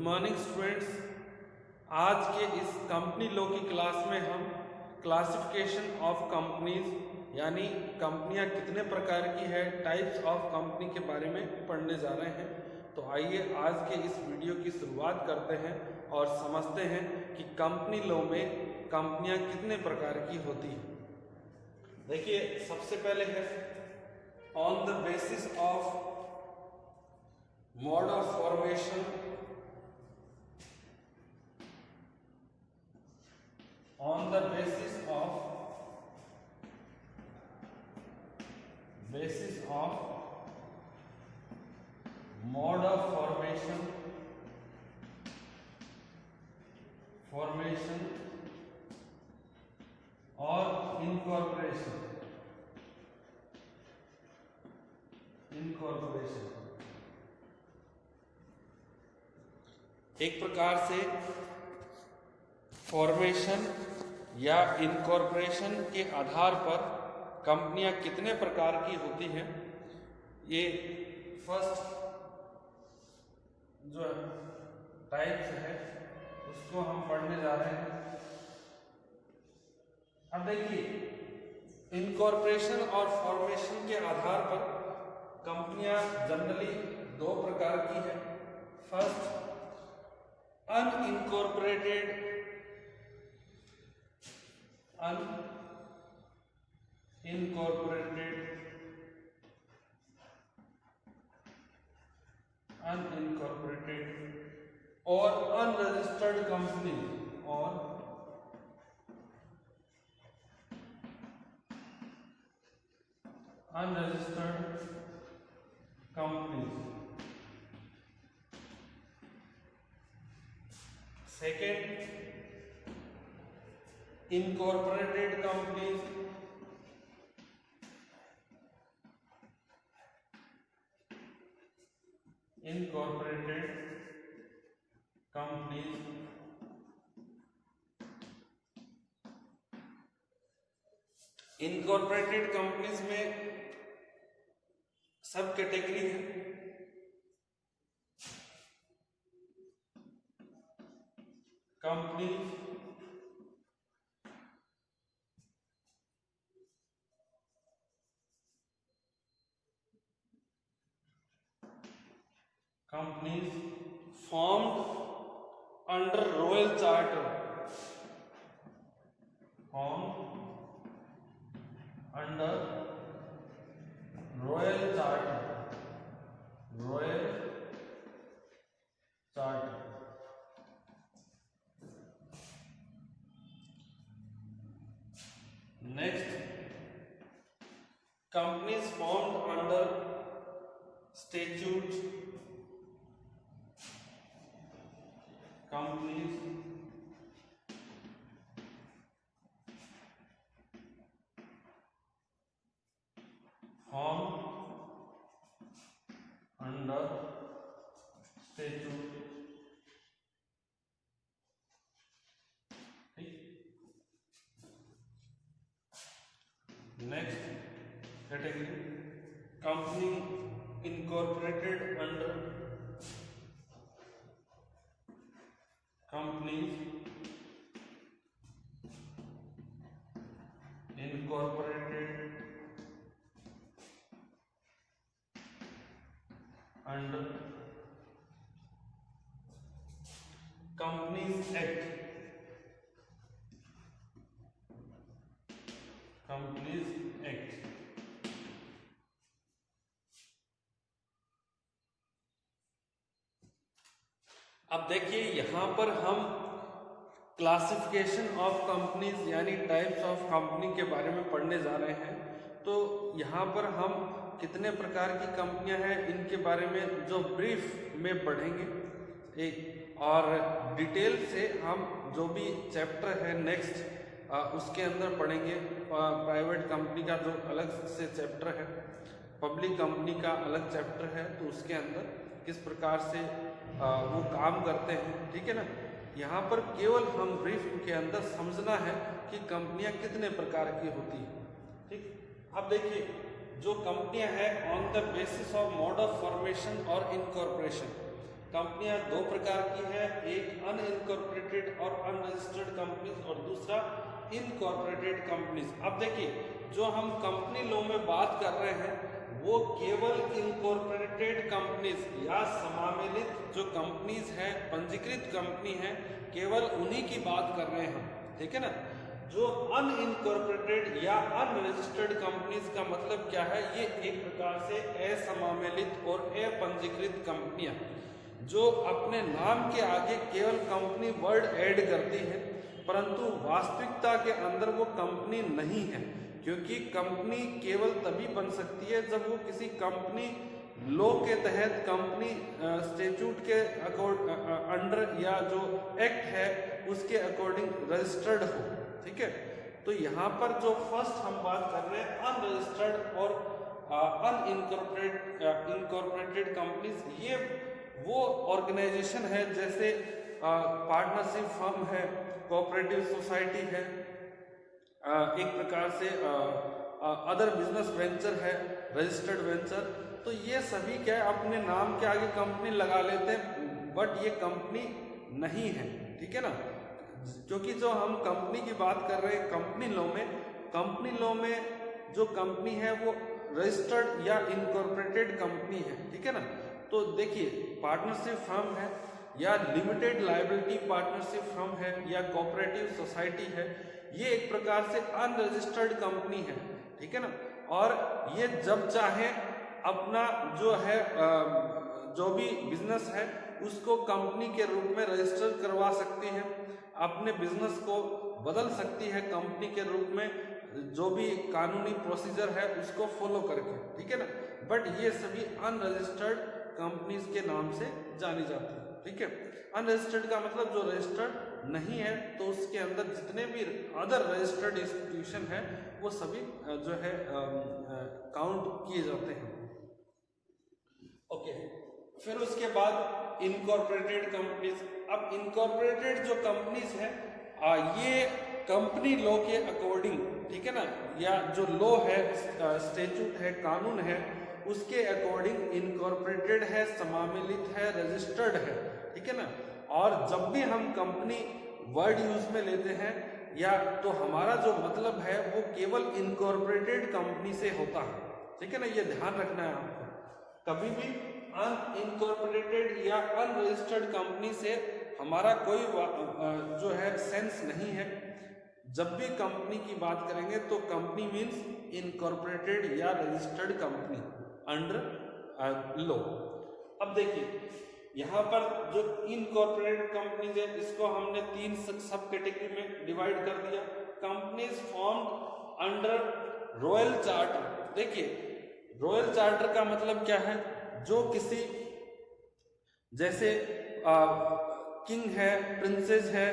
Morning students. आज के इस कंपनी लॉ की क्लास में हम क्लासिफिकेशन ऑफ कंपनीज यानी कंपनियां कितने प्रकार की है, टाइप्स ऑफ कंपनी के बारे में पढ़ने जा रहे हैं। तो आइए आज के इस वीडियो की शुरुआत करते हैं और समझते हैं कि कंपनी लॉ में कंपनियां कितने प्रकार की होती हैं। देखिए, सबसे पहले है on the basis of mode of formation, on the basis of mode of formation और incorporation एक प्रकार से फॉर्मेशन या इनकॉर्पोरेशन के आधार पर कंपनियां कितने प्रकार की होती हैं, ये फर्स्ट जो टाइप्स है उसको हम पढ़ने जा रहे हैं। अब देखिए, इनकॉर्पोरेशन और फॉर्मेशन के आधार पर कंपनियां जनरली दो प्रकार की है। फर्स्ट, अनइनकॉर्पोरेटेड और unregistered company second, incorporated companies incorporated companies में सब कैटेगरी है। Companies formed under Royal Charter, Next, companies formed under statute, Next category, company incorporated under Companies Act, अब देखिए, यहां पर हम क्लासिफिकेशन ऑफ कंपनीज यानी टाइप्स ऑफ कंपनी के बारे में पढ़ने जा रहे हैं। तो यहाँ पर हम कितने प्रकार की कंपनियां हैं इनके बारे में जो ब्रीफ में पढ़ेंगे, एक और डिटेल से हम जो भी चैप्टर है नेक्स्ट उसके अंदर पढ़ेंगे। प्राइवेट कंपनी का जो अलग से चैप्टर है, पब्लिक कंपनी का अलग चैप्टर है, तो उसके अंदर किस प्रकार से वो काम करते हैं, ठीक है ना। यहाँ पर केवल हम ब्रीफ के अंदर समझना है कि कंपनियां कितने प्रकार की होती हैं, ठीक। अब देखिए, जो कंपनियां हैं on the basis of mode of formation और इनकॉर्पोरेशन, कंपनियां दो प्रकार की है, एक अनइनकॉर्पोरेटेड और अनरजिस्टर्ड कंपनीज और दूसरा इनकॉर्पोरेटेड कंपनीज। अब देखिए जो हम कंपनी लॉ में बात कर रहे हैं वो केवल इनकॉर्पोरेटेड कंपनीज या समामेलित जो कंपनीज हैं, पंजीकृत कंपनी है, केवल उन्हीं की बात कर रहे हैं हम, ठीक है ना। जो अनइनकॉर्पोरेटेड या अनरजिस्टर्ड कंपनीज का मतलब क्या है, ये एक प्रकार से असमामेलित और अपंजीकृत कंपनियां जो अपने नाम के आगे केवल कंपनी वर्ड ऐड करती है, परंतु वास्तविकता के अंदर वो कंपनी नहीं है, क्योंकि कंपनी केवल तभी बन सकती है जब वो किसी कंपनी लॉ के तहत, कंपनी स्टैट्यूट के अंडर या जो एक्ट है उसके अकॉर्डिंग रजिस्टर्ड हो, ठीक है। तो यहाँ पर जो फर्स्ट हम बात कर रहे हैं अनरजिस्टर्ड और इनकॉर्पोरेटेड कंपनीज, ये वो ऑर्गेनाइजेशन है जैसे पार्टनरशिप फर्म है, कोऑपरेटिव सोसाइटी है, एक प्रकार से अदर बिजनेस वेंचर है, रजिस्टर्ड वेंचर। तो ये सभी क्या है अपने नाम के आगे कंपनी लगा लेते हैं, बट ये कंपनी नहीं है, ठीक है ना। क्योंकि जो हम कंपनी की बात कर रहे हैं कंपनी लॉ में जो कंपनी है वो रजिस्टर्ड या इनकॉर्पोरेटेड कंपनी है, ठीक है ना। तो देखिए पार्टनरशिप फर्म है या लिमिटेड लायबिलिटी पार्टनरशिप फर्म है या कोऑपरेटिव सोसाइटी है, ये एक प्रकार से अनरजिस्टर्ड कंपनी है, ठीक है ना। और ये जब चाहे अपना जो है जो भी बिजनेस है उसको कंपनी के रूप में रजिस्टर करवा सकती है, अपने बिजनेस को बदल सकती है कंपनी के रूप में, जो भी कानूनी प्रोसीजर है उसको फॉलो करके, ठीक है ना। बट ये सभी अनरजिस्टर्ड कंपनीज के नाम से जानी जाती है, ठीक है। अनरजिस्टर्ड का मतलब जो रजिस्टर्ड नहीं है, तो उसके अंदर जितने भी अदर रजिस्टर्ड इंस्टीट्यूशन है वो सभी जो है काउंट किए जाते हैं। ओके, फिर उसके बाद इनकॉर्पोरेटेड कंपनीज। अब इनकॉर्पोरेटेड जो कंपनीज है ये कंपनी लॉ के अकॉर्डिंग, ठीक है ना, या जो लॉ है, स्टैट्यूट है, कानून है, उसके अकॉर्डिंग इनकॉर्पोरेटेड है, समामेलित है, रजिस्टर्ड है, ठीक है ना। और जब भी हम कंपनी वर्ड यूज में लेते हैं या तो हमारा जो मतलब है वो केवल इनकॉर्पोरेटेड कंपनी से होता है, ठीक है ना, ये ध्यान रखना है आपको। कभी भी अनइनकॉर्पोरेटेड या अनरजिस्टर्ड कंपनी से हमारा कोई जो है सेंस नहीं है। जब भी कंपनी की बात करेंगे तो कंपनी मीन्स इनकॉर्पोरेटेड या रजिस्टर्ड कंपनी अंडर लॉ। अब देखिए यहाँ पर जो इनकॉर्पोरेटेड कंपनीज है इसको हमने 3 सब कैटेगरी में डिवाइड कर दिया। Companies formed under royal charter. देखिए रॉयल चार्टर का मतलब क्या है, जो किसी जैसे किंग है, प्रिंसेस है,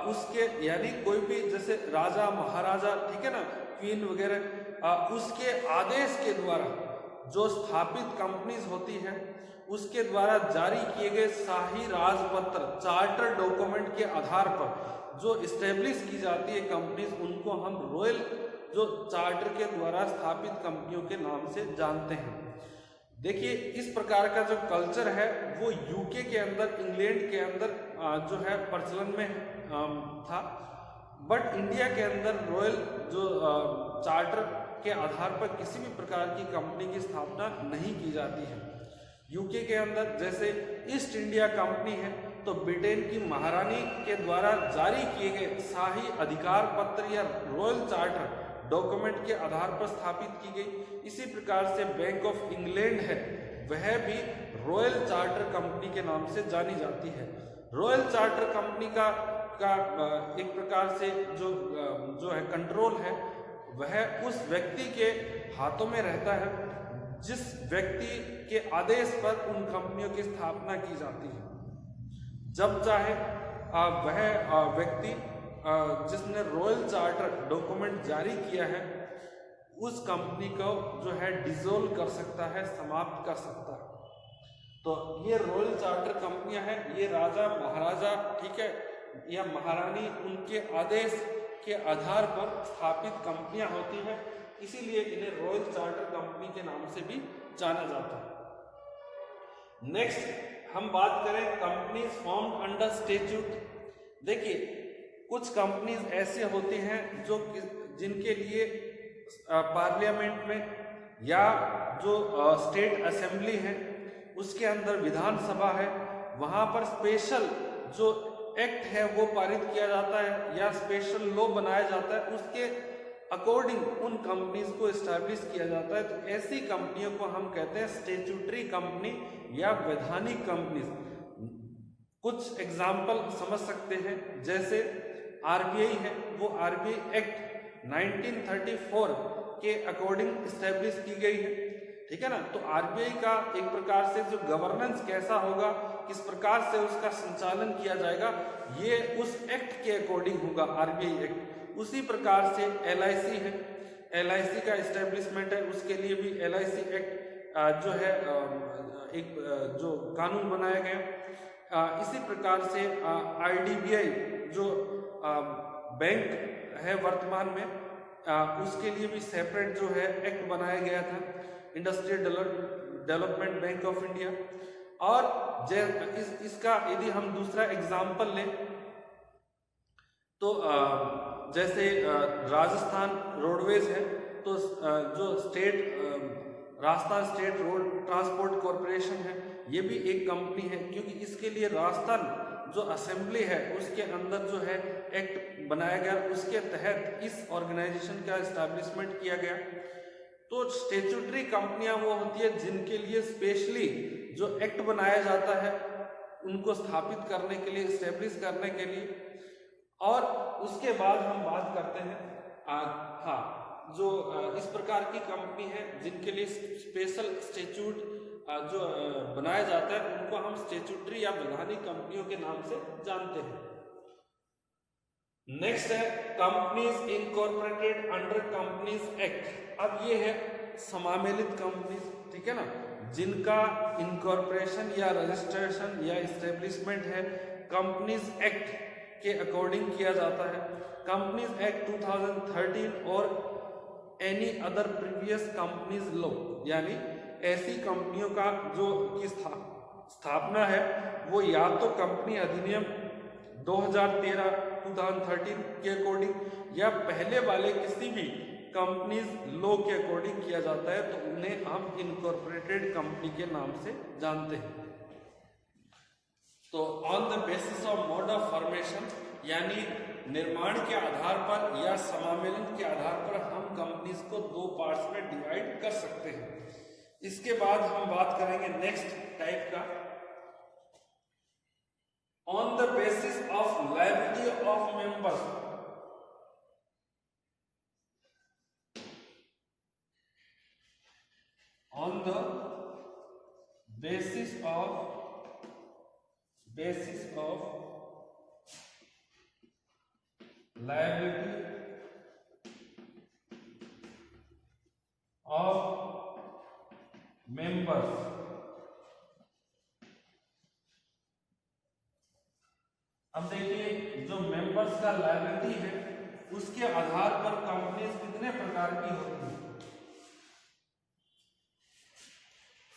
उसके यानी कोई भी जैसे राजा महाराजा, ठीक है ना, क्वीन वगैरह, उसके आदेश के द्वारा जो स्थापित कंपनीज होती है उसके द्वारा जारी किए गए शाही राजपत्र, चार्टर डॉक्यूमेंट के आधार पर जो इस्टेब्लिश की जाती है कंपनीज, उनको हम रॉयल जो चार्टर के द्वारा स्थापित कंपनियों के नाम से जानते हैं। देखिए इस प्रकार का जो कल्चर है वो यूके के अंदर, इंग्लैंड के अंदर जो है प्रचलन में था, बट इंडिया के अंदर रॉयल जो चार्टर के आधार पर किसी भी प्रकार की कंपनी की स्थापना नहीं की जाती है। यूके के अंदर जैसे ईस्ट इंडिया कंपनी है तो ब्रिटेन की महारानी के द्वारा जारी किए गए शाही अधिकार पत्र या रॉयल चार्टर डॉक्यूमेंट के आधार पर स्थापित की गई। इसी प्रकार से बैंक ऑफ इंग्लैंड है, वह भी रॉयल चार्टर कंपनी के नाम से जानी जाती है। रॉयल चार्टर कंपनी का एक प्रकार से जो है कंट्रोल है वह उस व्यक्ति के हाथों में रहता है जिस व्यक्ति के आदेश पर उन कंपनियों की स्थापना की जाती है। जब चाहे वह व्यक्ति जिसने रॉयल चार्टर डॉक्यूमेंट जारी किया है उस कंपनी को जो है डिसॉल्व कर सकता है, समाप्त कर सकता है। तो ये रॉयल चार्टर कंपनियां हैं, ये राजा महाराजा, ठीक है, या महारानी, उनके आदेश के आधार पर स्थापित कंपनियां होती हैं, इसीलिए इन्हें रॉयल चार्टर कंपनी के नाम से भी जाना जाता है। नेक्स्ट हम बात करें कंपनीज फॉर्म्ड अंडर स्टैट्यूट, देखिए कुछ कंपनीज ऐसे होती हैं जो जिनके लिए पार्लियामेंट में या जो स्टेट असेंबली है उसके अंदर विधानसभा है, वहां पर स्पेशल जो एक्ट है वो पारित किया जाता है या स्पेशल लॉ बनाया जाता है, उसके अकॉर्डिंग उन कंपनीज को एस्टैब्लिश किया जाता है। तो ऐसी कंपनियों को हम कहते हैं स्टैट्यूटरी कंपनी या वैधानिक कंपनीज। कुछ एग्जाम्पल समझ सकते हैं, जैसे आरबीआई है, वो आरबीआई एक्ट 1934 के अकॉर्डिंग एस्टैब्लिश की गई है, ठीक है ना। तो आरबीआई का एक प्रकार से जो गवर्नेंस कैसा होगा, किस प्रकार से उसका संचालन किया जाएगा, ये उस एक्ट के अकॉर्डिंग होगा, आरबीआई एक्ट। उसी प्रकार से एलआईसी है, एलआईसी का एस्टेब्लिशमेंट है, उसके लिए भी एलआईसी एक्ट जो है एक जो कानून बनाया गया। इसी प्रकार से आईडीबीआई जो बैंक है वर्तमान में, उसके लिए भी सेपरेट जो है एक्ट बनाया गया था, industrial development bank of India. और इसका यदि हम दूसरा एग्जाम्पल लें तो जैसे राजस्थान रोडवेज है, तो जो Rajasthan state road transport corporation है, ये भी एक कंपनी है, क्योंकि इसके लिए राजस्थान जो असेंबली है उसके अंदर जो है एक्ट बनाया गया, उसके तहत इस ऑर्गेनाइजेशन का एस्टैब्लिशमेंट किया गया। तो स्टैट्यूटरी कंपनियां वो होती है जिनके लिए स्पेशली जो एक्ट बनाया जाता है उनको स्थापित करने के लिए, एस्टेब्लिश करने के लिए। और उसके बाद हम बात करते हैं जो इस प्रकार की कंपनी है जिनके लिए स्पेशल स्टैट्यूट जो बनाया जाता है, उनको हम स्टैट्यूटरी या वैधानिक कंपनियों के नाम से जानते हैं। नेक्स्ट है companies incorporated under companies act. अब ये है समामेलित कंपनीज, ठीक है ना, जिनका इनकॉर्पोरेशन या रजिस्ट्रेशन या एस्टेब्लिशमेंट है कंपनीज एक्ट के अकॉर्डिंग किया जाता है। कंपनीज एक्ट 2013 और any other previous companies law, यानी ऐसी कंपनियों का जो की स्थापना है वो या तो कंपनी अधिनियम 2013 के अकॉर्डिंग या पहले वाले किसी भी कंपनीज लॉ के अकॉर्डिंग किया जाता है, तो उन्हें हम इनकॉर्पोरेटेड कंपनी के नाम से जानते हैं। तो on the basis of mode of formation, यानी निर्माण के आधार पर या समामेलन के आधार पर हम कंपनीज को दो पार्ट्स में डिवाइड कर सकते हैं। इसके बाद हम बात करेंगे नेक्स्ट टाइप का, on the basis of liability of members. On the basis of liability of members, अब देखिए जो मेंबर्स का लायबिलिटी है उसके आधार पर कंपनीज कितने प्रकार की होती है।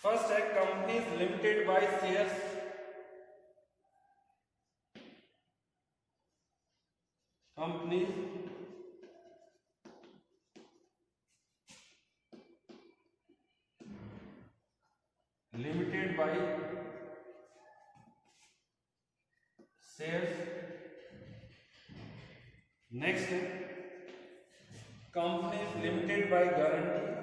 फर्स्ट है companies limited by shares. Companies limited by shares. Next है companies limited by guarantee.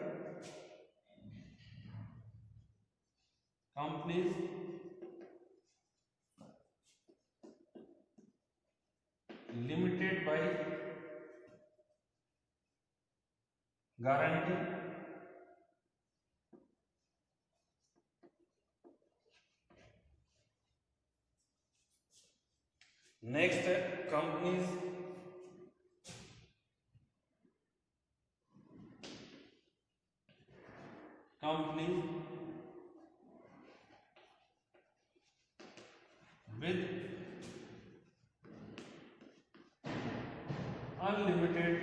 Companies limited by guarantee. Next है कंपनीज with unlimited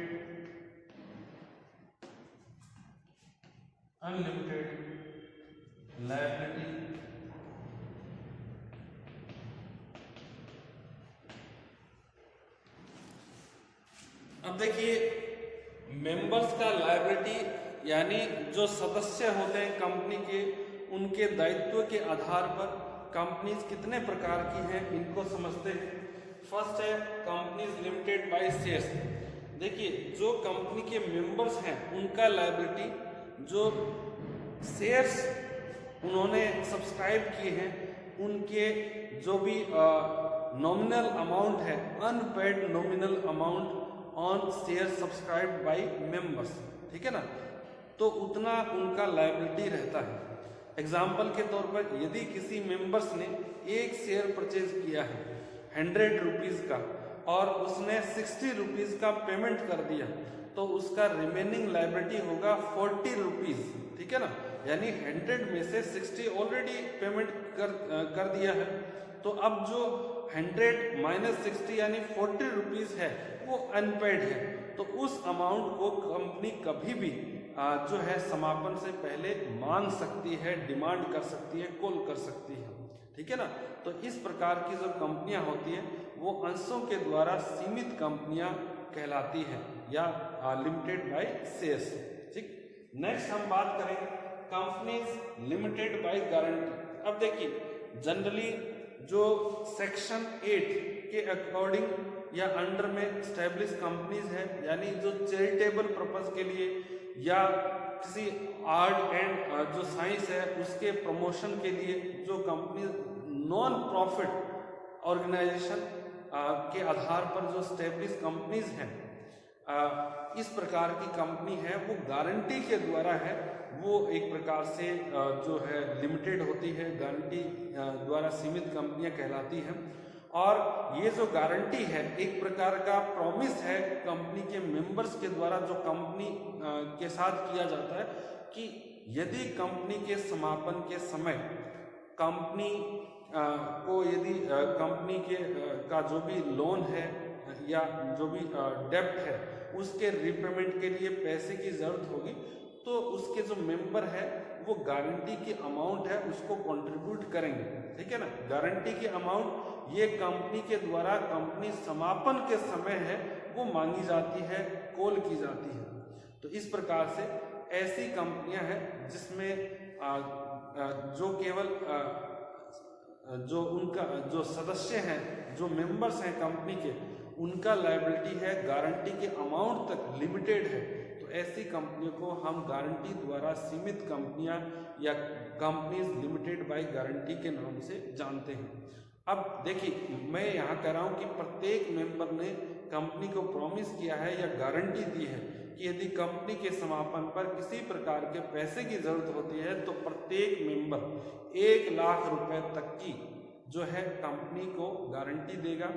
liability अब देखिए, मेंबर्स का लायबिलिटी यानी जो सदस्य होते हैं कंपनी के, उनके दायित्व के आधार पर कंपनीज कितने प्रकार की हैं इनको समझते हैं। फर्स्ट है कंपनीज लिमिटेड बाय शेयर्स। देखिए, जो कंपनी के मेंबर्स हैं उनका लायबिलिटी, जो शेयर्स उन्होंने सब्सक्राइब किए हैं उनके जो भी नॉमिनल अमाउंट है, unpaid nominal amount on share subscribed by members, ठीक है ना, तो उतना उनका लायबिलिटी रहता है। एग्जाम्पल के तौर पर यदि किसी मेंबर्स ने एक शेयर परचेज किया है 100 रुपीज़ का और उसने 60 रुपीज़ का पेमेंट कर दिया, तो उसका रिमेनिंग लायबिलिटी होगा 40 रुपीज़, ठीक है ना, यानी 100 में से 60 ऑलरेडी पेमेंट कर दिया है, तो अब जो 100 माइनस 60 यानी 40 रुपीज़ है वो अनपेड है, तो उस अमाउंट को कंपनी कभी भी जो है समापन से पहले मांग सकती है, डिमांड कर सकती है, कॉल कर सकती है, ठीक है ना। तो इस प्रकार की जो कंपनियां होती हैं वो अंशों के द्वारा सीमित कंपनियां कहलाती हैं या लिमिटेड बाय शेयर्स, ठीक। नेक्स्ट हम बात करें कंपनीज लिमिटेड बाय गारंटी। अब देखिए, जनरली जो सेक्शन 8 के अकॉर्डिंग या अंडर में स्टैब्लिश कंपनीज है, यानी जो चैरिटेबल पर्पस के लिए या किसी आर्ट एंड जो साइंस है उसके प्रमोशन के लिए जो कंपनी नॉन प्रॉफिट ऑर्गेनाइजेशन के आधार पर जो स्टैब्लिश कंपनीज हैं, इस प्रकार की कंपनी है वो गारंटी के द्वारा है, वो एक प्रकार से जो है लिमिटेड होती है, गारंटी द्वारा सीमित कंपनियां कहलाती हैं। और ये जो गारंटी है एक प्रकार का प्रॉमिस है कंपनी के मेंबर्स के द्वारा, जो कंपनी के साथ किया जाता है कि यदि कंपनी के समापन के समय कंपनी को यदि कंपनी के का जो भी लोन है या जो भी डेब्ट है उसके रिपेमेंट के लिए पैसे की जरूरत होगी, तो उसके जो मेंबर है वो गारंटी की अमाउंट है उसको कंट्रीब्यूट करेंगे, ठीक है ना। गारंटी की अमाउंट ये कंपनी के द्वारा कंपनी समापन के समय है वो मांगी जाती है, कॉल की जाती है। तो इस प्रकार से ऐसी कंपनियां हैं जिसमें जो केवल जो उनका जो सदस्य हैं, जो मेंबर्स हैं कंपनी के, उनका लायबिलिटी है गारंटी के अमाउंट तक लिमिटेड है, तो ऐसी कंपनियों को हम गारंटी द्वारा सीमित कंपनियां या कंपनीज लिमिटेड बाय गारंटी के नाम से जानते हैं। अब देखिए, मैं यहाँ कह रहा हूँ कि प्रत्येक मेंबर ने कंपनी को प्रॉमिस किया है या गारंटी दी है कि यदि कंपनी के समापन पर किसी प्रकार के पैसे की जरूरत होती है तो प्रत्येक मेंबर 1 लाख रुपए तक की जो है कंपनी को गारंटी देगा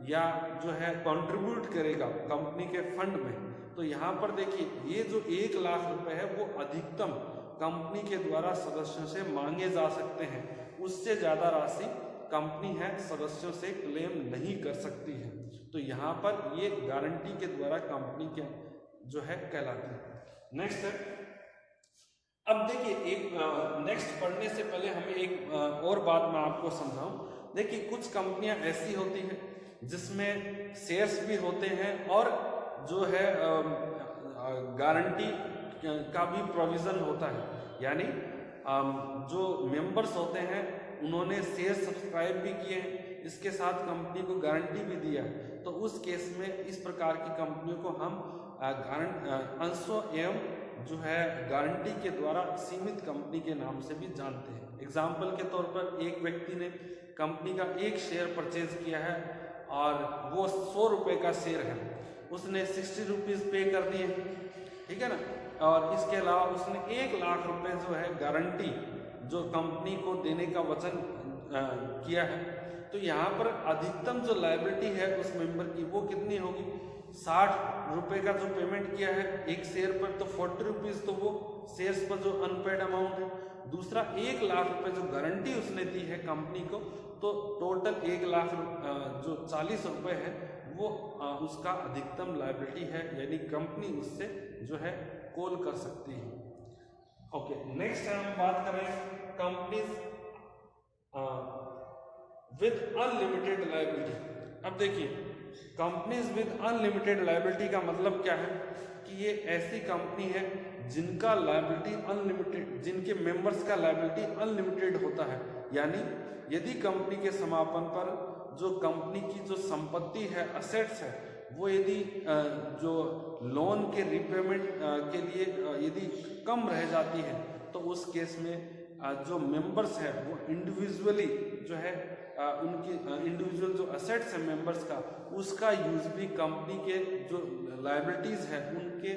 या जो है कंट्रीब्यूट करेगा कंपनी के फंड में। तो यहाँ पर देखिए, ये जो 1 लाख रुपए है वो अधिकतम कंपनी के द्वारा सदस्यों से मांगे जा सकते हैं, उससे ज्यादा राशि कंपनी है सदस्यों से क्लेम नहीं कर सकती है। तो यहाँ पर ये गारंटी के द्वारा कंपनी के जो है कहलाती है। नेक्स्ट है, अब देखिए, एक नेक्स्ट पढ़ने से पहले हमें एक और बात मैं आपको समझाऊं। देखिए, कुछ कंपनियां ऐसी होती हैं जिसमें शेयर्स भी होते हैं और जो है गारंटी का भी प्रोविजन होता है, यानी जो मेंबर्स होते हैं उन्होंने शेयर सब्सक्राइब भी किए हैं, इसके साथ कंपनी को गारंटी भी दिया, तो उस केस में इस प्रकार की कंपनियों को हम अंशों एवं जो है गारंटी के द्वारा सीमित कंपनी के नाम से भी जानते हैं। एग्जाम्पल के तौर पर एक व्यक्ति ने कंपनी का एक शेयर परचेज किया है और वो 100 रुपये का शेयर है, उसने 60 रुपीज़ पे कर दिए, ठीक है ना, और इसके अलावा उसने 1 लाख रुपए जो है गारंटी जो कंपनी को देने का वचन किया है। तो यहाँ पर अधिकतम जो लायबिलिटी है उस मेंबर की वो कितनी होगी? 60 रुपए का जो पेमेंट किया है एक शेयर पर, तो 40 रुपीज़ तो वो शेयर्स पर जो अनपेड अमाउंट है। दूसरा 1 लाख रुपए जो गारंटी उसने दी है कंपनी को, तो टोटल 1 लाख जो 40 रुपए है वो उसका अधिकतम लायबिलिटी है, यानी कंपनी उससे जो है कॉल कर सकती है। ओके, नेक्स्ट हम बात करें कंपनीज विद अनलिमिटेड लायबिलिटी। अब देखिए, कंपनीज विद अनलिमिटेड लायबिलिटी का मतलब क्या है कि ये ऐसी कंपनी है जिनका लायबिलिटी अनलिमिटेड, जिनके मेंबर्स का लायबिलिटी अनलिमिटेड होता है। यानी यदि कंपनी के समापन पर जो कंपनी की जो संपत्ति है, असेट्स है, वो यदि जो लोन के रिपेमेंट के लिए यदि कम रह जाती है तो उस केस में जो मेंबर्स है वो इंडिविजुअली जो है उनकी इंडिविजुअल जो असेट्स है मेंबर्स का, उसका यूज भी कंपनी के जो लायबिलिटीज है उनके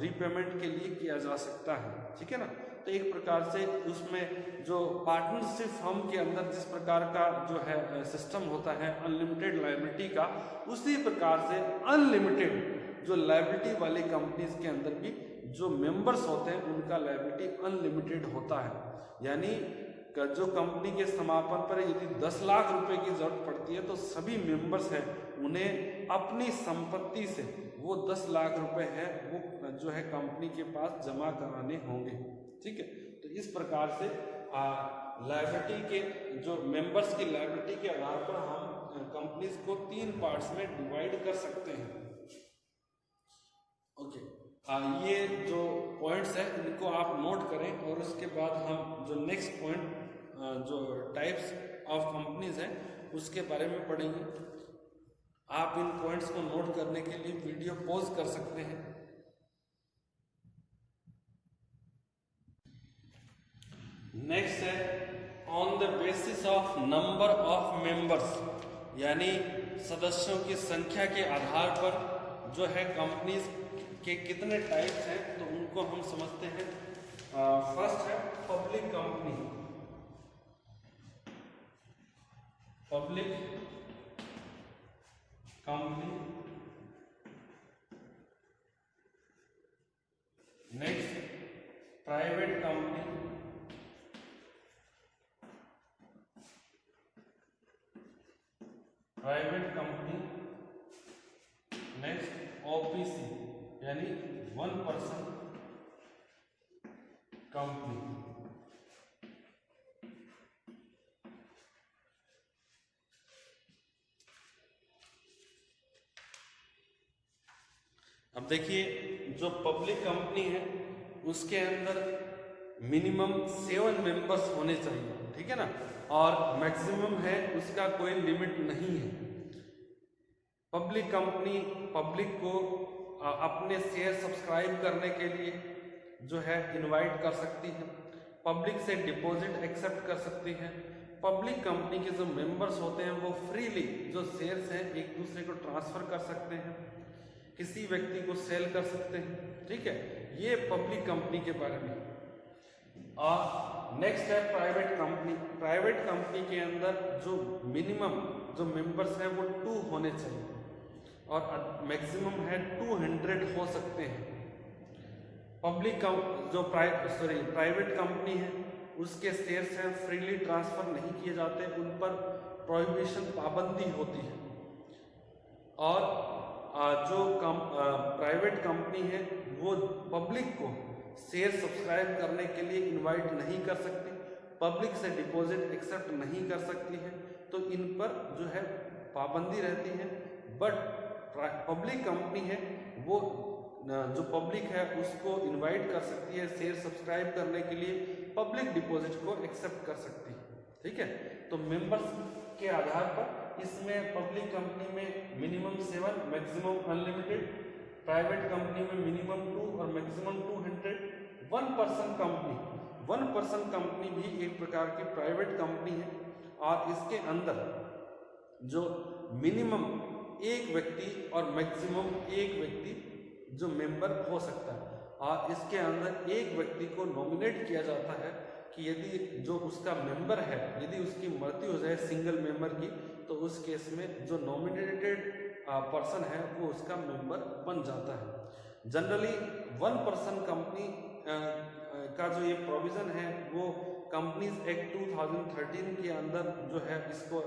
रीपेमेंट के लिए किया जा सकता है। ठीक है ना। तो एक प्रकार से उसमें जो पार्टनरशिप फर्म के अंदर जिस प्रकार का जो है सिस्टम होता है अनलिमिटेड लायबिलिटी का, उसी प्रकार से अनलिमिटेड जो लायबिलिटी वाली कंपनीज के अंदर भी जो मेंबर्स होते हैं उनका लायबिलिटी अनलिमिटेड होता है। यानी जो कंपनी के समापन पर यदि 10 लाख रुपए की जरूरत पड़ती है तो सभी मेंबर्स हैं उन्हें अपनी संपत्ति से वो 10 लाख रुपए है वो जो है कंपनी के पास जमा कराने होंगे। ठीक है। तो इस प्रकार से लायबिलिटी के जो मेंबर्स की लायबिलिटी के आधार पर हम कंपनीज को 3 पार्ट्स में डिवाइड कर सकते हैं। ओके। ये जो पॉइंट्स है इनको आप नोट करें और उसके बाद हम जो नेक्स्ट पॉइंट जो टाइप्स ऑफ कंपनीज है उसके बारे में पढ़ेंगे। आप इन पॉइंट्स को नोट करने के लिए वीडियो पॉज कर सकते हैं। नेक्स्ट है on the basis of number of members, यानी सदस्यों की संख्या के आधार पर जो है कंपनीज के कितने टाइप्स हैं तो उनको हम समझते हैं। फर्स्ट है public company. Public company. Next private company. Private company. Next OPC यानी 1 पर्सन कंपनी। अब देखिए जो पब्लिक कंपनी है उसके अंदर मिनिमम 7 मेंबर्स होने चाहिए। ठीक है ना। और मैक्सिमम है उसका कोई लिमिट नहीं है। पब्लिक कंपनी पब्लिक को अपने शेयर सब्सक्राइब करने के लिए जो है इनवाइट कर सकती है, पब्लिक से डिपॉजिट एक्सेप्ट कर सकती है। पब्लिक कंपनी के जो मेंबर्स होते हैं वो फ्रीली जो शेयर्स हैं एक दूसरे को ट्रांसफर कर सकते हैं, किसी व्यक्ति को सेल कर सकते हैं। ठीक है। ये पब्लिक कंपनी के बारे में। और नेक्स्ट है प्राइवेट कंपनी। प्राइवेट कंपनी के अंदर जो मिनिमम जो मेंबर्स हैं वो 2 होने चाहिए और मैक्सिमम है 200 हो सकते हैं। पब्लिक जो प्राइवेट कंपनी है उसके शेयर्स हैं फ्रीली ट्रांसफर नहीं किए जाते, उन पर प्रोहिबिशन पाबंदी होती है। और जो प्राइवेट कंपनी है वो पब्लिक को शेयर सब्सक्राइब करने के लिए इनवाइट नहीं कर सकती, पब्लिक से डिपॉजिट एक्सेप्ट नहीं कर सकती है, तो इन पर जो है पाबंदी रहती है। बट पब्लिक कंपनी है वो जो पब्लिक है उसको इनवाइट कर सकती है शेयर सब्सक्राइब करने के लिए, पब्लिक डिपॉजिट को एक्सेप्ट कर सकती है। ठीक है। तो मेंबर्स के आधार पर इसमें पब्लिक कंपनी में minimum 7 maximum unlimited, private company में मिनिमम 2 और maximum 200। 1 person company, 1 person company भी एक प्रकार की प्राइवेट कंपनी है और इसके अंदर जो मिनिमम 1 व्यक्ति और मैक्सिमम 1 व्यक्ति जो मेंबर हो सकता है। और इसके अंदर एक व्यक्ति को नॉमिनेट किया जाता है कि यदि जो उसका मेंबर है यदि उसकी मृत्यु हो जाए सिंगल मेंबर की, तो उस केस में जो नॉमिनेटेड पर्सन है वो उसका मेंबर बन जाता है। जनरली 1 पर्सन कंपनी का जो ये प्रोविज़न है वो कंपनीज एक्ट 2013 के अंदर जो है इसको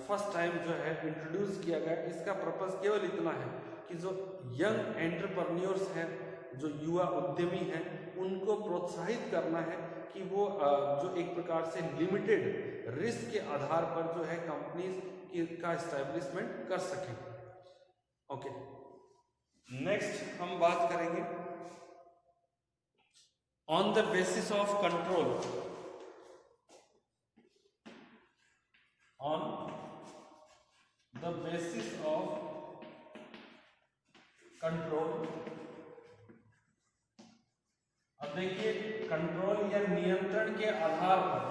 फर्स्ट टाइम जो है इंट्रोड्यूस किया गया। इसका पर्पस केवल इतना है कि जो यंग एंटरप्रेन्योर्स हैं, जो युवा उद्यमी हैं, उनको प्रोत्साहित करना है कि वो जो एक प्रकार से लिमिटेड रिस्क के आधार पर जो है कंपनीज का एस्टैब्लिशमेंट कर सकें। ओके, नेक्स्ट हम बात करेंगे on the basis of control, on the basis of control. अब देखिए, कंट्रोल या नियंत्रण के आधार पर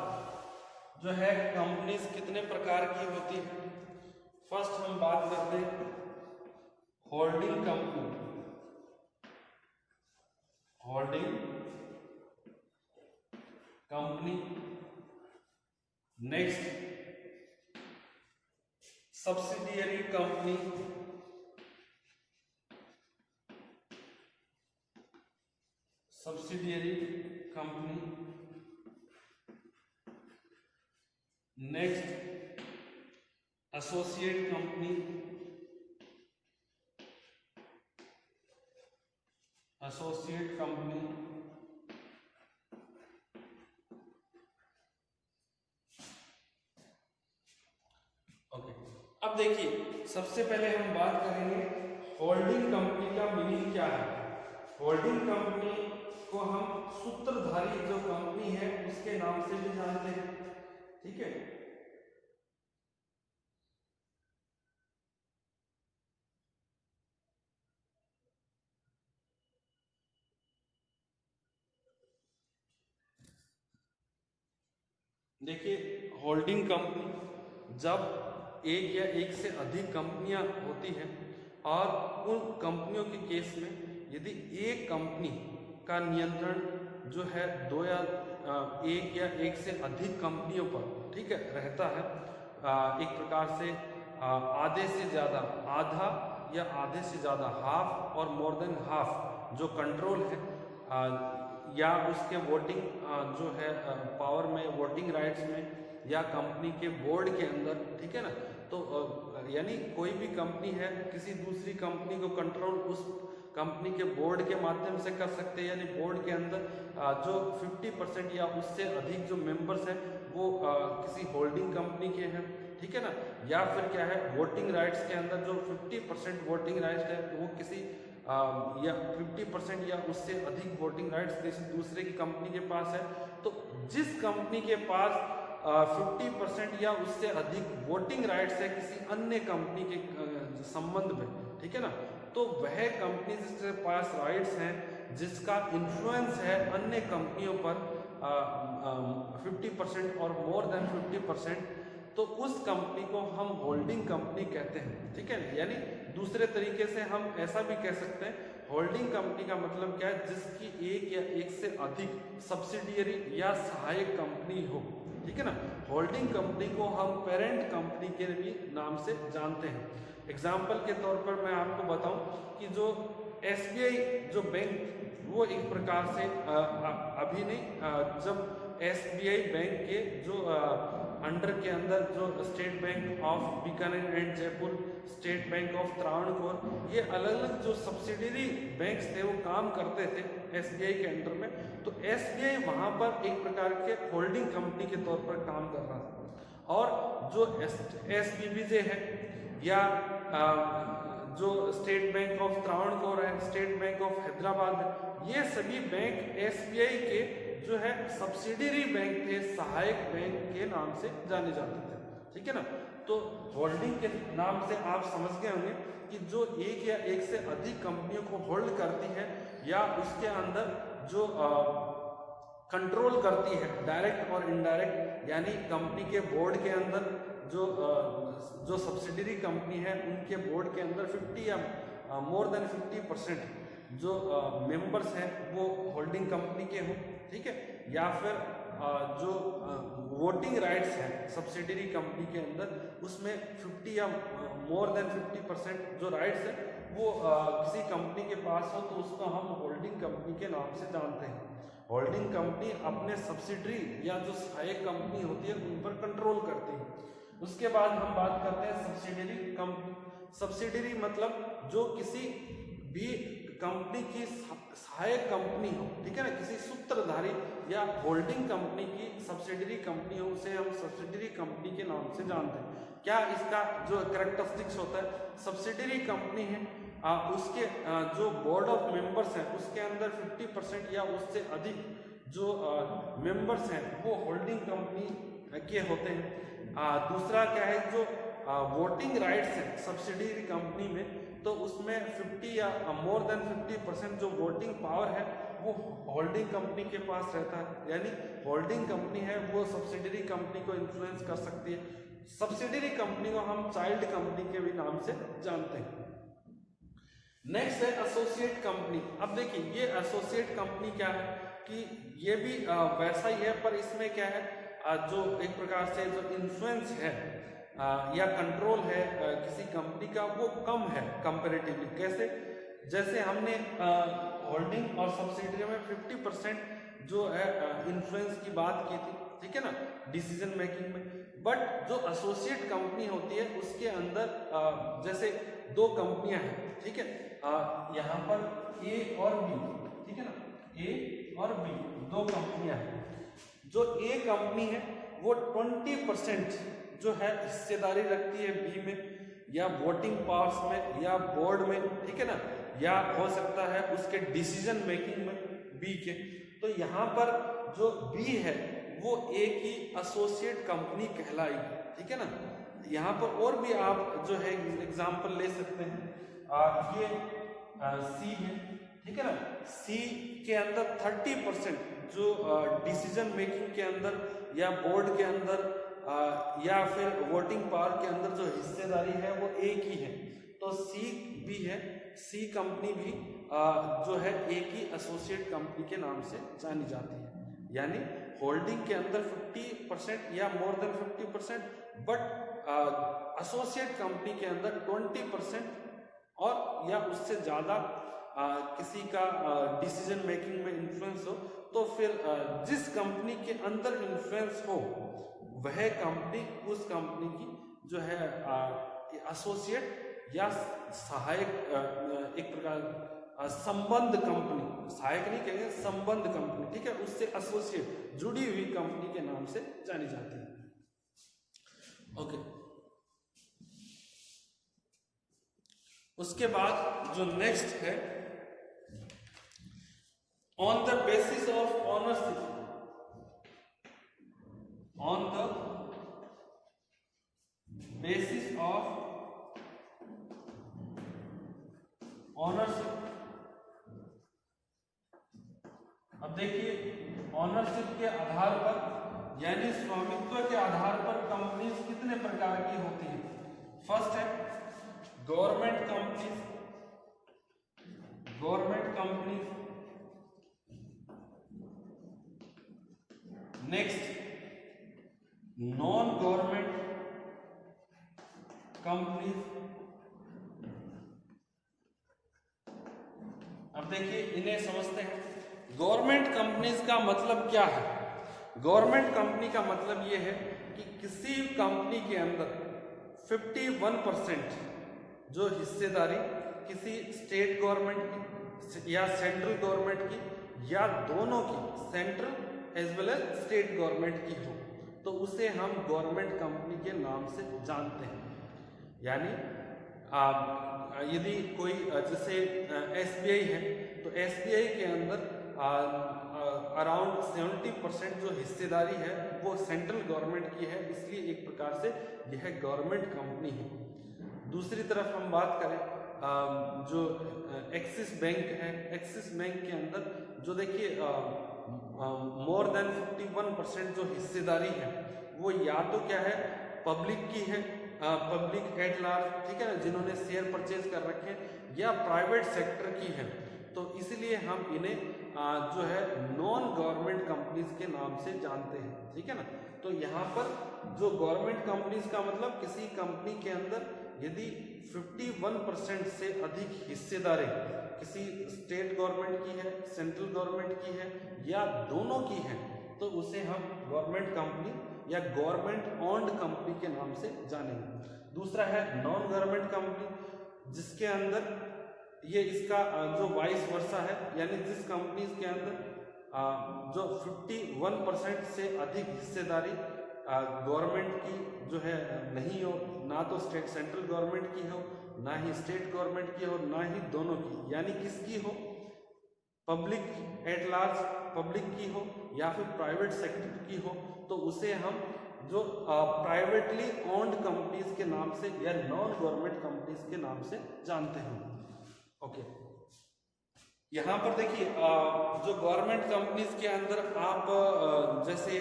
जो है कंपनीज कितने प्रकार की होती है। फर्स्ट हम बात करते हैं holding company, holding company. Next subsidiary company, subsidiary company. Next associate company, associate company. Okay, अब देखिए सबसे पहले हम बात करेंगे होल्डिंग कंपनी का मीनिंग क्या है। होल्डिंग कंपनी को हम सूत्रधारी जो कंपनी है उसके नाम से भी जानते हैं, ठीक है। देखिए, होल्डिंग कंपनी जब एक या एक से अधिक कंपनियां होती हैं और उन कंपनियों के केस में यदि एक कंपनी का नियंत्रण जो है दो या एक या एक से अधिक कंपनियों पर, ठीक है, रहता है, एक प्रकार से आधे से ज़्यादा, आधा या आधे से ज़्यादा, हाफ और मोर देन हाफ जो कंट्रोल है या उसके वोटिंग जो है पावर में, वोटिंग राइट्स में या कंपनी के बोर्ड के अंदर, ठीक है ना। तो यानी कोई भी कंपनी है किसी दूसरी कंपनी को कंट्रोल उस कंपनी के बोर्ड के माध्यम से कर सकते हैं, यानी बोर्ड के अंदर जो 50% या उससे अधिक जो मेंबर्स हैं वो किसी होल्डिंग कंपनी के हैं, ठीक है ना। या फिर क्या है, वोटिंग राइट्स के अंदर जो 50% वोटिंग राइट्स है वो किसी या 50% या उससे अधिक वोटिंग राइट्स किसी दूसरे की कंपनी के पास है। तो जिस कंपनी के पास 50% या उससे अधिक वोटिंग राइट्स है किसी अन्य कंपनी के संबंध में, ठीक है ना, तो वह कंपनी जिसके पास राइट्स हैं, जिसका इन्फ्लुएंस है अन्य कंपनियों पर 50% और मोर देन 50%, तो उस कंपनी को हम होल्डिंग कंपनी कहते हैं, ठीक है। यानी दूसरे तरीके से हम ऐसा भी कह सकते हैं, होल्डिंग कंपनी का मतलब क्या है, जिसकी एक या एक से अधिक सब्सिडियरी या सहायक कंपनी हो, ठीक है ना। होल्डिंग कंपनी को हम पेरेंट कंपनी के भी नाम से जानते हैं। एग्जाम्पल के तौर पर मैं आपको बताऊं कि जो SBI जो बैंक, वो एक प्रकार से अभी नहीं, जब SBI बैंक के जो अंडर के अंदर जो state bank of Bikaner and Jaipur, state bank of Travancore, ये अलग अलग जो सब्सिडियरी बैंक्स थे वो काम करते थे SBI के अंडर में। तो SBI वहाँ पर एक प्रकार के होल्डिंग कंपनी के तौर पर काम कर रहा था। और जो SBBJ है या जो स्टेट बैंक ऑफ त्रावणकोर है, स्टेट बैंक ऑफ हैदराबाद है, ये सभी बैंक SBI के जो है सब्सिडियरी बैंक थे, सहायक बैंक के नाम से जाने जाते थे, ठीक है ना। तो होल्डिंग के नाम से आप समझ गए होंगे कि जो एक या एक से अधिक कंपनियों को होल्ड करती है या उसके अंदर जो कंट्रोल करती है, डायरेक्ट और इनडायरेक्ट, यानी कंपनी के बोर्ड के अंदर जो सब्सिडियरी कंपनी है उनके बोर्ड के अंदर 50 या मोर देन 50% जो मेंबर्स हैं वो होल्डिंग कंपनी के हों, ठीक है। या फिर जो वोटिंग राइट्स हैं सब्सिडियरी कंपनी के अंदर, उसमें 50 या मोर देन 50% जो राइट्स हैं वो किसी कंपनी के पास हो, तो उसको हम होल्डिंग कंपनी के नाम से जानते हैं। होल्डिंग कंपनी अपने सब्सिडरी या जो सहायक कंपनी होती है उन पर कंट्रोल करती है। उसके बाद हम बात करते हैं सब्सिडियरी कंपनी। सब्सिडियरी मतलब जो किसी भी कंपनी की सहायक कंपनी हो, ठीक है ना, किसी सूत्रधारी या होल्डिंग कंपनी की सब्सिडरी कंपनी हो, उसे हम सब्सिडरी कंपनी के नाम से जानते हैं। क्या इसका जो कैरेक्टरिस्टिक्स होता है, सब्सिडरी कंपनी है, उसके जो बोर्ड ऑफ मेंबर्स हैं उसके अंदर 50% या उससे अधिक जो मेंबर्स हैं वो होल्डिंग कंपनी के होते हैं। दूसरा क्या है, जो वोटिंग राइट्स है सब्सिडरी कंपनी में, तो उसमें 50 या मोर देन 50% जो वोटिंग पावर है वो होल्डिंग कंपनी के पास रहता है। यानी होल्डिंग कंपनी है वो सब्सिडरी कंपनी को इन्फ्लुएंस कर सकती है। सब्सिडरी कंपनी को हम चाइल्ड कंपनी के भी नाम से जानते हैं। नेक्स्ट है एसोसिएट कंपनी। अब देखिए ये एसोसिएट कंपनी क्या है कि ये भी वैसा ही है, पर इसमें क्या है, जो एक प्रकार से जो इन्फ्लुएंस है या कंट्रोल है किसी कंपनी का वो कम है कंपैरेटिवली। कैसे, जैसे हमने होल्डिंग और सब्सिडरी में 50% जो है इन्फ्लुएंस की बात की थी, ठीक है ना, डिसीजन मेकिंग में। बट जो एसोसिएट कंपनी होती है उसके अंदर जैसे दो कंपनियां हैं, ठीक है, यहाँ पर ए और बी, ठीक है ना, ए और बी दो कंपनियां हैं। जो ए कंपनी है वो 20% जो है हिस्सेदारी रखती है बी में, या वोटिंग पावर्स में, या बोर्ड में, ठीक है ना, या हो सकता है उसके डिसीजन मेकिंग में बी के। तो यहाँ पर जो बी है वो ए की एसोसिएट कंपनी कहलाएगी, ठीक है ना। यहाँ पर और भी आप जो है एग्जाम्पल ले सकते हैं। ये सी है, ठीक है ना, सी के अंदर 30% जो डिसीजन मेकिंग के अंदर या बोर्ड के अंदर या फिर वोटिंग पावर के अंदर जो हिस्सेदारी है वो ए की है। तो सी भी है, सी कंपनी भी जो है ए की एसोसिएट कंपनी के नाम से जानी जाती है। यानी होल्डिंग के अंदर 50% या more than 50%, but associate company के अंदर 20% और या उससे ज़्यादा किसी का डिसीजन मेकिंग में इन्फ्लुएंस हो, तो फिर जिस कंपनी के अंदर इन्फ्लुएंस हो वह कंपनी उस कंपनी की जो है एसोसिएट या सहायक एक प्रकार संबंध कंपनी, सहायक नहीं कहेंगे, संबंध कंपनी, ठीक है, उससे एसोसिएट जुड़ी हुई कंपनी के नाम से जानी जाती है। ओके, उसके बाद जो नेक्स्ट है, on the basis of ownership, on the basis of ownership. अब देखिए ऑनरशिप के आधार पर यानी स्वामित्व के आधार पर कंपनीज कितने प्रकार की होती है। फर्स्ट है government companies, government companies. Next non government companies. अब देखिए इन्हें समझते हैं। गवर्नमेंट कंपनीज का मतलब क्या है। गवर्नमेंट कंपनी का मतलब यह है कि किसी कंपनी के अंदर 51% जो हिस्सेदारी किसी स्टेट गवर्नमेंट की या सेंट्रल गवर्नमेंट की या दोनों की, central as well as state government की हो, तो उसे हम गवर्नमेंट कंपनी के नाम से जानते हैं। यानी यदि कोई जैसे SBI है तो SBI के अंदर अराउंड 70% जो हिस्सेदारी है वो सेंट्रल गवर्नमेंट की है, इसलिए एक प्रकार से यह गवर्नमेंट कंपनी है। दूसरी तरफ हम बात करें जो एक्सिस बैंक है, एक्सिस बैंक के अंदर जो देखिए मोर देन 51% जो हिस्सेदारी है वो या तो क्या है पब्लिक की है, पब्लिक एट लार्ज, ठीक है ना, जिन्होंने शेयर परचेज कर रखे हैं, या प्राइवेट सेक्टर की है। तो इसलिए हम इन्हें जो है नॉन गवर्नमेंट कंपनीज के नाम से जानते हैं, ठीक है ना। तो यहाँ पर जो गवर्नमेंट कंपनीज का मतलब किसी कंपनी के अंदर यदि 51% से अधिक हिस्सेदारी किसी स्टेट गवर्नमेंट की है, सेंट्रल गवर्नमेंट की है या दोनों की है, तो उसे हम गवर्नमेंट कंपनी या गवर्नमेंट ओन्ड कंपनी के नाम से जानेंगे। दूसरा है नॉन गवर्नमेंट कंपनी, जिसके अंदर ये इसका जो वाइस वर्सा है, यानी जिस कंपनीज के अंदर जो 51% से अधिक हिस्सेदारी गवर्नमेंट की जो है नहीं हो, ना तो सेंट्रल गवर्नमेंट की हो, ना ही स्टेट गवर्नमेंट की हो, ना ही दोनों की, यानी किसकी हो, पब्लिक एट लार्ज, पब्लिक की हो या फिर प्राइवेट सेक्टर की हो, तो उसे हम जो प्राइवेटली ओन्ड कंपनीज के नाम से या नॉन गवर्नमेंट कंपनीज के नाम से जानते हैं। ओके, यहाँ पर देखिए जो गवर्नमेंट कंपनीज के अंदर आप जैसे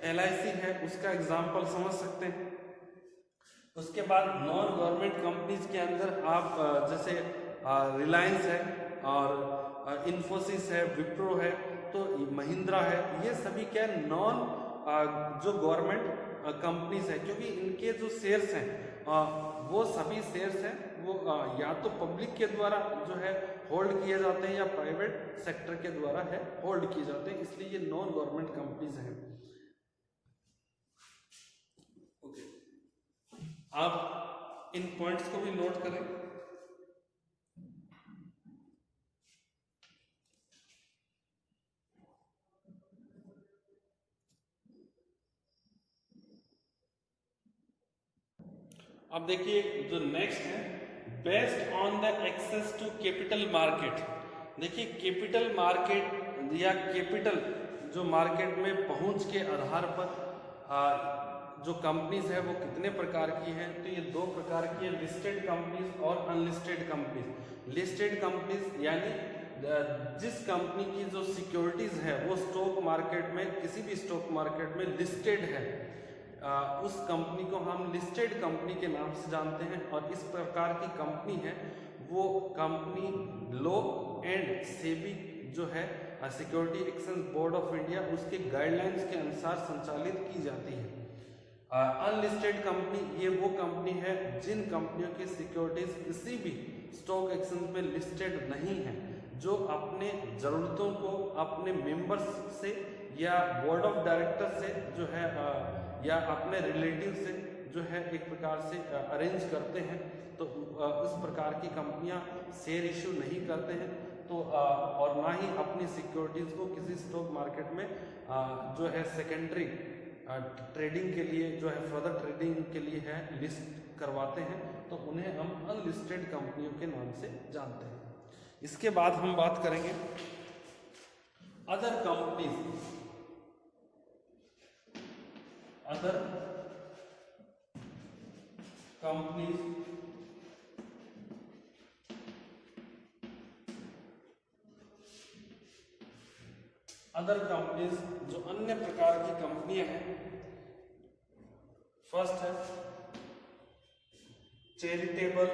LIC है उसका एग्जांपल समझ सकते हैं। उसके बाद नॉन गवर्नमेंट कंपनीज के अंदर आप जैसे रिलायंस है और इन्फोसिस है, विप्रो है, तो महिंद्रा है, ये सभी क्या नॉन जो गवर्नमेंट कंपनीज है, क्योंकि इनके जो शेयर्स हैं वो सभी शेयर्स हैं वो या तो पब्लिक के द्वारा जो है होल्ड किए जाते हैं या प्राइवेट सेक्टर के द्वारा है होल्ड किए जाते हैं, इसलिए ये नॉन गवर्नमेंट कंपनीज हैं। ओके, आप इन पॉइंट्स को भी नोट करें। अब देखिए जो नेक्स्ट है, based on the access to capital market. देखिए कैपिटल मार्केट या कैपिटल जो मार्केट में पहुंच के आधार पर जो कंपनीज है वो कितने प्रकार की हैं, तो ये दो प्रकार की है, लिस्टेड कंपनीज और अनलिस्टेड कंपनीज। लिस्टेड कंपनीज यानी जिस कंपनी की जो सिक्योरिटीज है वो स्टॉक मार्केट में, किसी भी स्टॉक मार्केट में लिस्टेड है, उस कंपनी को हम लिस्टेड कंपनी के नाम से जानते हैं। और इस प्रकार की कंपनी है वो कंपनी लॉ एंड सेबी जो है security exchange board of India उसके गाइडलाइंस के अनुसार संचालित की जाती है। अनलिस्टेड कंपनी ये वो कंपनी है जिन कंपनियों की सिक्योरिटीज किसी भी स्टॉक एक्सचेंज में लिस्टेड नहीं है, जो अपने जरूरतों को अपने मेंबर्स से या बोर्ड ऑफ डायरेक्टर से जो है या अपने रिलेटिव से जो है एक प्रकार से अरेंज करते हैं, तो इस प्रकार की कंपनियां शेयर इश्यू नहीं करते हैं, तो और ना ही अपनी सिक्योरिटीज को किसी स्टॉक मार्केट में जो है सेकेंडरी ट्रेडिंग के लिए जो है फर्दर ट्रेडिंग के लिए है लिस्ट करवाते हैं, तो उन्हें हम अनलिस्टेड कंपनियों के नाम से जानते हैं। इसके बाद हम बात करेंगे other companies. Other companies other companies जो अन्य प्रकार की कंपनियां हैं, फर्स्ट है charitable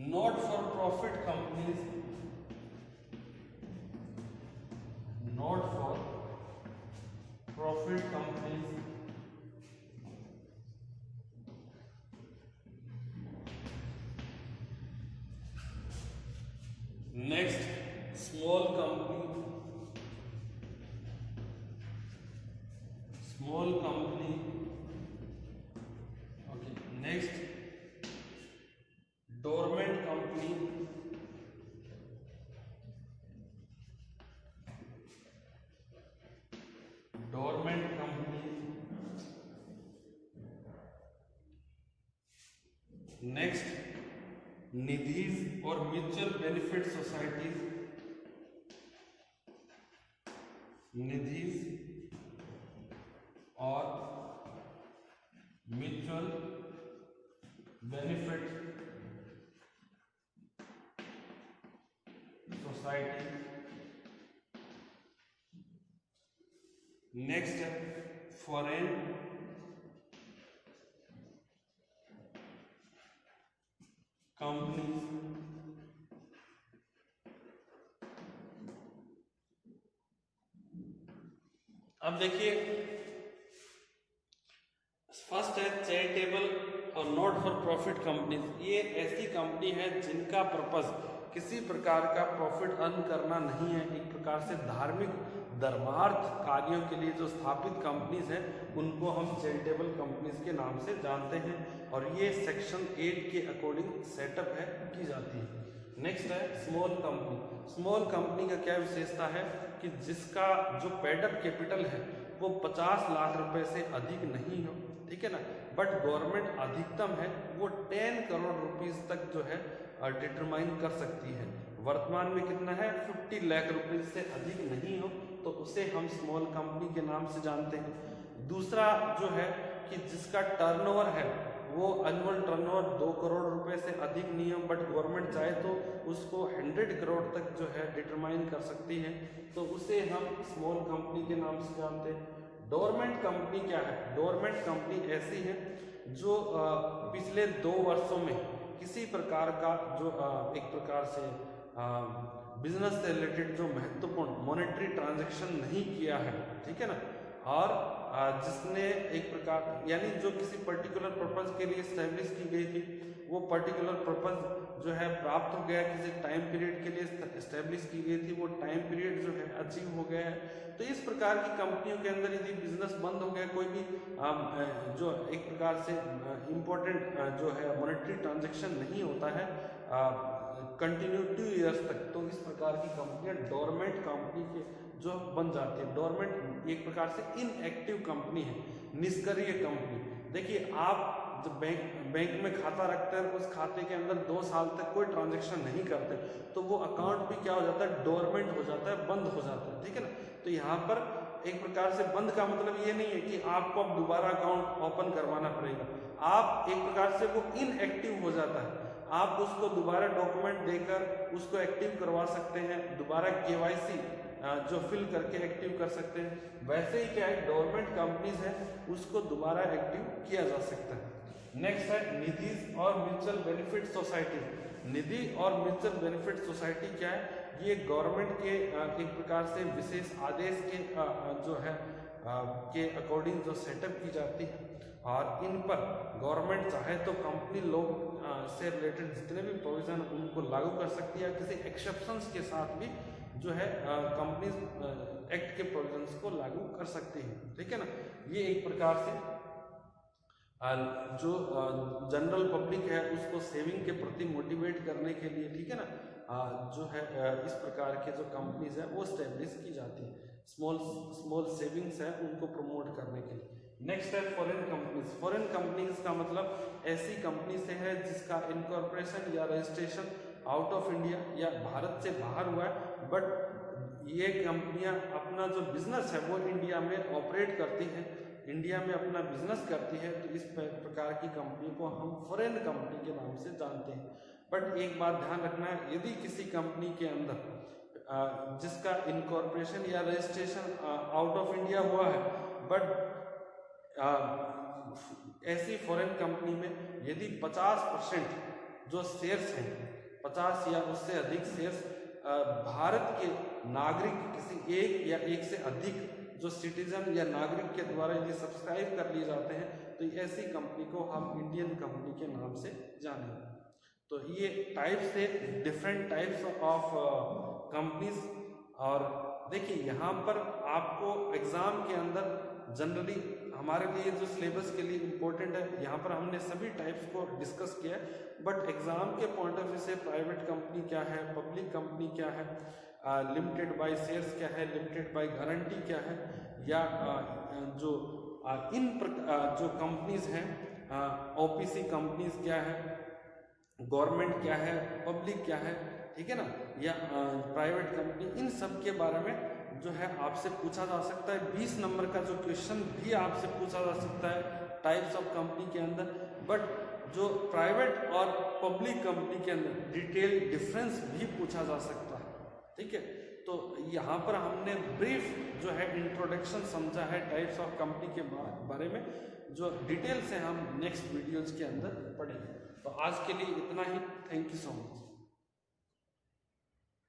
not for profit companies, not for profit companies, next small company, okay, next dormant company, next nidhis और म्यूचुअल बेनिफिट सोसाइटीज, निधीज और म्यूचुअल बेनिफिट सोसाइटी, नेक्स्ट है फॉरेन कंपनीज, अब देखिए फर्स्ट है चैरिटेबल और नॉट फॉर प्रॉफिट कंपनीज। ये ऐसी company है जिनका पर्पस किसी प्रकार का प्रॉफिट अर्न करना नहीं है। एक प्रकार से धार्मिक धर्मार्थ कार्यों के लिए जो स्थापित कंपनीज हैं उनको हम चैरिटेबल कंपनीज के नाम से जानते हैं और ये सेक्शन 8 के अकॉर्डिंग सेटअप है की जाती है। नेक्स्ट है स्मॉल कंपनी। स्मॉल कंपनी का क्या विशेषता है कि जिसका जो पेडअप कैपिटल है वो 50 लाख रुपए से अधिक नहीं हो, ठीक है ना, बट गवर्नमेंट अधिकतम है वो 10 करोड़ रुपीस तक जो है डिटरमाइन कर सकती है। वर्तमान में कितना है 50 लाख रुपीस से अधिक नहीं हो तो उसे हम स्मॉल कंपनी के नाम से जानते हैं। दूसरा जो है कि जिसका टर्नओवर है वो एनुअल टर्नओवर 2 करोड़ रुपए से अधिक नहीं हो बट गवर्नमेंट चाहे तो उसको 100 करोड़ तक जो है डिटरमाइन कर सकती है तो उसे हम स्मॉल कंपनी के नाम से जानते हैं। डोरमेंट कंपनी क्या है? डोरमेंट कंपनी ऐसी है जो पिछले 2 वर्षों में किसी प्रकार का जो एक प्रकार से बिजनेस से रिलेटेड जो महत्वपूर्ण मॉनेटरी ट्रांजैक्शन नहीं किया है, ठीक है ना, और जिसने एक प्रकार यानी जो किसी पर्टिकुलर पर्पज के लिए स्टैब्लिश की गई थी वो पर्टिकुलर पर्पज जो है प्राप्त हो गया, किसी टाइम पीरियड के लिए स्टैब्लिश की गई थी वो टाइम पीरियड जो है अचीव हो गया है। तो इस प्रकार की कंपनियों के अंदर यदि बिजनेस बंद हो गया, कोई भी जो एक प्रकार से इम्पोर्टेंट जो है मॉनेटरी ट्रांजैक्शन नहीं होता है कंटिन्यू 2 इयर्स तक, तो इस प्रकार की कंपनियां डोरमेंट कंपनी के जो बन जाती है। डोरमेंट एक प्रकार से इनएक्टिव कंपनी है, निष्क्रिय कंपनी। देखिए आप जब बैंक में खाता रखते हैं उस खाते के अंदर 2 साल तक कोई ट्रांजैक्शन नहीं करते तो वो अकाउंट भी क्या हो जाता है, डोरमेंट हो जाता है, बंद हो जाता है, ठीक है ना। तो यहाँ पर एक प्रकार से बंद का मतलब ये नहीं है कि आपको अब दोबारा अकाउंट ओपन करवाना पड़ेगा, आप एक प्रकार से वो इनएक्टिव हो जाता है, आप उसको दोबारा डॉक्यूमेंट देकर उसको एक्टिव करवा सकते हैं, दोबारा KYC जो फिल करके एक्टिव कर सकते हैं। वैसे ही क्या है डोरमेंट कंपनीज है उसको दोबारा एक्टिव किया जा सकता है। नेक्स्ट है निधि और म्यूचुअल बेनिफिट सोसाइटी। निधि और म्यूचुअल बेनिफिट सोसाइटी क्या है? ये गवर्नमेंट के एक प्रकार से विशेष आदेश के जो है के अकॉर्डिंग जो सेटअप की जाती है और इन पर गवर्नमेंट चाहे तो कंपनी लोग से रिलेटेड जितने भी प्रोविजन उनको लागू कर सकती है, किसी एक्सेप्शंस के साथ भी जो है कंपनीज एक्ट के प्रोविजंस को लागू कर सकती है, ठीक है ना। ये एक प्रकार से जो जनरल पब्लिक है उसको सेविंग के प्रति मोटिवेट करने के लिए, ठीक है ना, जो है इस प्रकार के जो कंपनीज है वो स्टैब्लिश की जाती है। स्मॉल सेविंग्स है उनको प्रमोट करने के लिए। नेक्स्ट है फॉरेन कंपनीज। फॉरेन कंपनीज का मतलब ऐसी कंपनी से है जिसका इनकॉर्पोरेशन या रजिस्ट्रेशन आउट ऑफ इंडिया या भारत से बाहर हुआ है बट ये कंपनियां अपना जो बिजनेस है वो इंडिया में ऑपरेट करती हैं, इंडिया में अपना बिजनेस करती है, तो इस प्रकार की कंपनी को हम फॉरेन कंपनी के नाम से जानते हैं। बट एक बात ध्यान रखना है, यदि किसी कंपनी के अंदर जिसका इनकॉर्पोरेशन या रजिस्ट्रेशन आउट ऑफ इंडिया हुआ है बट ऐसी फॉरेन कंपनी में यदि 50% जो शेयर्स हैं, 50 या उससे अधिक शेयर्स भारत के नागरिक किसी एक या एक से अधिक जो सिटीजन या नागरिक के द्वारा यदि सब्सक्राइब कर लिए जाते हैं तो ऐसी कंपनी को हम इंडियन कंपनी के नाम से जानेंगे। तो ये टाइप्स थे, डिफरेंट टाइप्स ऑफ कंपनीज। और देखिए यहाँ पर आपको एग्जाम के अंदर जनरली हमारे लिए जो सिलेबस के लिए इम्पोर्टेंट है, यहाँ पर हमने सभी टाइप्स को डिस्कस किया है, बट एग्जाम के पॉइंट ऑफ व्यू से प्राइवेट कंपनी क्या है, पब्लिक कंपनी क्या है, लिमिटेड बाय शेयर्स क्या है, लिमिटेड बाय गारंटी क्या है, या जो जो कंपनीज हैं OPC कंपनीज क्या है, गवर्नमेंट क्या है, पब्लिक क्या है, ठीक है ना, या प्राइवेट कंपनी, इन सब के बारे में जो है आपसे पूछा जा सकता है। 20 नंबर का जो क्वेश्चन भी आपसे पूछा जा सकता है टाइप्स ऑफ कंपनी के अंदर। बट जो प्राइवेट और पब्लिक कंपनी के अंदर डिटेल डिफरेंस भी पूछा जा सकता है, ठीक है। तो यहाँ पर हमने ब्रीफ जो है इंट्रोडक्शन समझा है टाइप्स ऑफ कंपनी के बारे में, जो डिटेल से हम नेक्स्ट वीडियोज के अंदर पढ़ेंगे। तो आज के लिए इतना ही। Thank you so much.